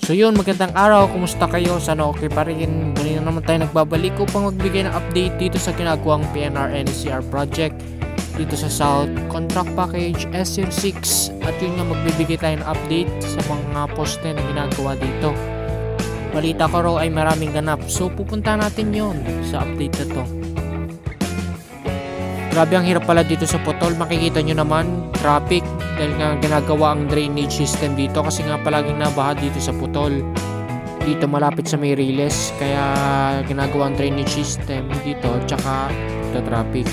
So yun, magandang araw, kumusta kayo? Sana okay pa rin. Muli na naman tayo nagbabalik upang magbigay ng update dito sa ginagawang PNR NCR project dito sa South Contract Package S06. At yun nga, magbibigay tayo ng update sa mga poste na ginagawa dito. Balita ko raw ay maraming ganap, so pupunta natin yun sa update na to. Grabe, ang hirap pala dito sa Putol. Makikita nyo naman, traffic dahil nga ginagawa ang drainage system dito kasi nga palaging nabaha dito sa Putol. Dito malapit sa may Riles, kaya ginagawa ang drainage system dito tsaka ito traffic.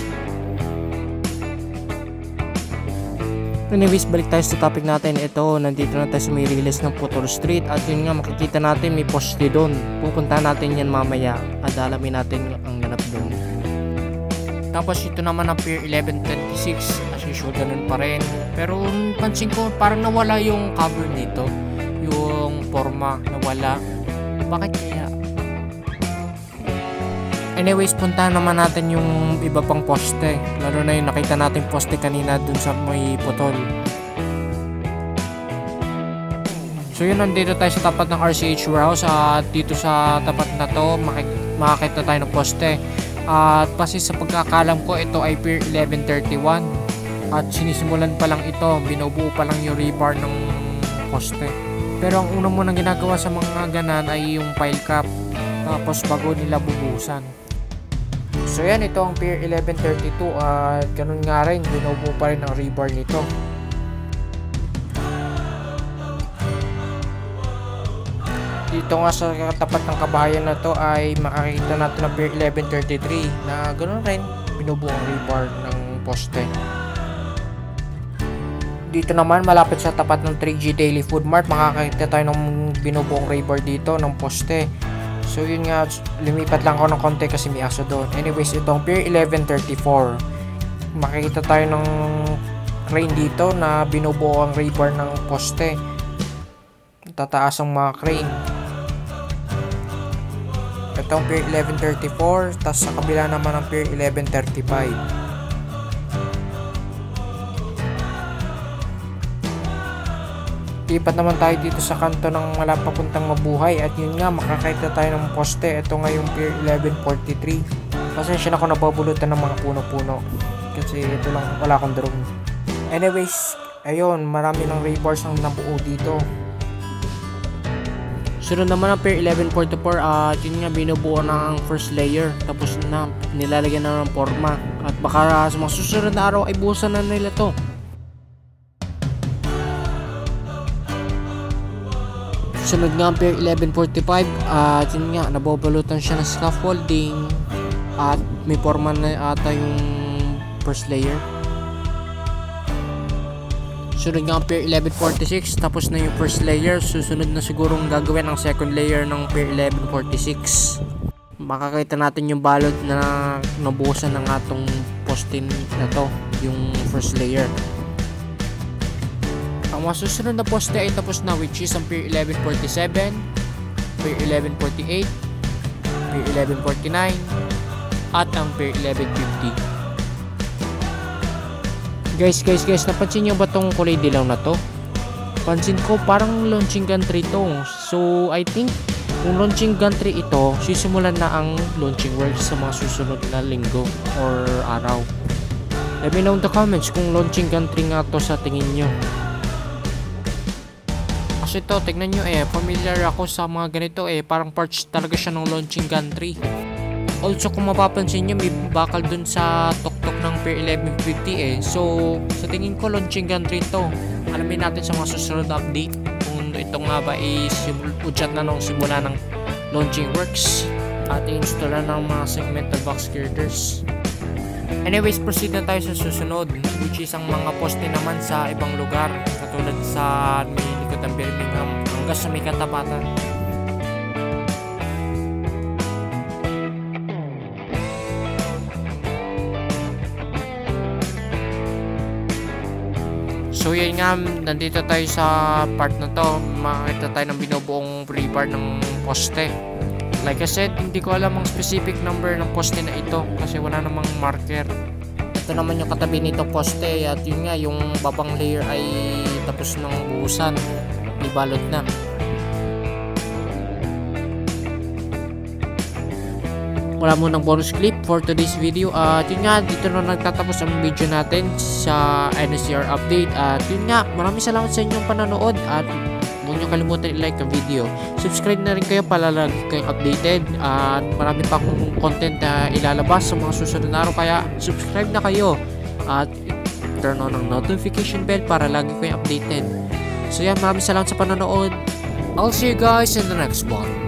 Anyways, balik tayo sa topic natin. Ito, nandito na tayo sa may Riles ng Putol Street at yun nga, makikita natin may poste doon. Pupunta natin yan mamaya at alamin natin ang ganap doon. Tapos ito naman ang Pier 1126, as usual ganun pa rin. Pero pansin ko parang nawala yung cover nito, yung forma nawala. Bakit kaya? Anyways, puntahan naman natin yung iba pang poste. Lalo na yung nakita natin poste kanina dun sa may Putol. So yun, nandito tayo sa tapat ng RCH warehouse at dito sa tapat na to makakita tayo ng poste. At kasi sa pagkakalam ko, ito ay Pier 1131 at sinisimulan pa lang ito, binubuo pa lang yung rebar ng poste. Pero ang una munang ginagawa sa mga ganan ay yung pile cap, tapos bago nila bubusan. So yan, ito ang Pier 1132 at ganun nga rin, binubuo pa rin ang rebar nito. Dito nga sa katapat ng kabahayan na to ay makikita natin ang Pier 1133 na ganoon rin, binubuo ang rebar ng poste. Dito naman malapit sa tapat ng 3G Daily Food Mart, makakita tayo ng binubuong rebar dito ng poste. So yun nga, lumipat lang ako ng konti kasi may aso doon. Anyways, itong Pier 1134, makikita tayo ng crane dito na binubuo ang rebar ng poste. Tataas ang mga crane. Itong Pier 1134, tapos sa kabila naman ang Pier 1135. Lipat naman tayo dito sa kanto ng wala papuntang Mabuhay at yun nga, makakita tayo ng poste. Ito nga yung Pier 1143. Pasensya na ako, nababulutan ng mga puno-puno kasi ito lang, wala akong drone. Anyways, ayun, marami ng rebars ang nabuo dito. Sunod naman ang Pier 1144 at yun nga, binubuo na ang first layer, tapos na nilalagyan na ng forma at baka sa mga susunod na araw ay buhusan na nila to. Sunod nga ang Pier 1145 at yun nga, nababalutan siya ng scaffolding at may forma na ata yung first layer. Sunod nga ang Pier 1146, tapos na yung first layer. Susunod na sigurong gagawin ang second layer ng Pier 1146. Makakita natin yung balot na nabuhusan ng atong poste na to, yung first layer. Ang mga susunod na poste ay tapos na, which is ang Pier 1147, Pier 1148, Pier 1149 at ang Pier 1150. Guys, napansin nyo ba tong kulay dilaw na to? Pansin ko parang launching gantry to. So I think kung launching gantry ito, sisimulan na ang launching works sa mga susunod na linggo or araw. Let me know in the comments kung launching gantry nga to sa tingin nyo. Kasi to, tignan nyo familiar ako sa mga ganito parang parts talaga siya ng launching gantry. Also, kung mapapansin nyo, may bakal dun sa tuktok ng Pier 1150 So, sa tingin ko, launching gantry to. Alamin natin sa mga susunod na update kung ito nga ba udyat na nung simula ng launching works at install na ng mga segmental box girders. Anyways, proceed na tayo sa susunod, which is ang mga poste naman sa ibang lugar, katulad sa may likod ng Birmingham hanggang sa may katapatan. So yun nga, nandito tayo sa part na to, makakita tayo ng binubuong rebar ng poste. Like I said, hindi ko alam ang specific number ng poste na ito kasi wala namang marker. Ito naman yung katabi nito poste at yun nga, yung babang layer ay tapos ng buhusan, ibalot na. Wala mo ng bonus clip for today's video at yun nga, dito na nagtatapos ang video natin sa NSCR update at yun nga, maraming salamat sa inyong panonood at huwag nyo kalimutan i-like ang video. Subscribe na rin kayo para lagi kayong updated at marami pa akong content na ilalabas sa mga susunod na araw, kaya subscribe na kayo at turn on ang notification bell para lagi kayong updated. So yan, maraming salamat sa panonood. I'll see you guys in the next one.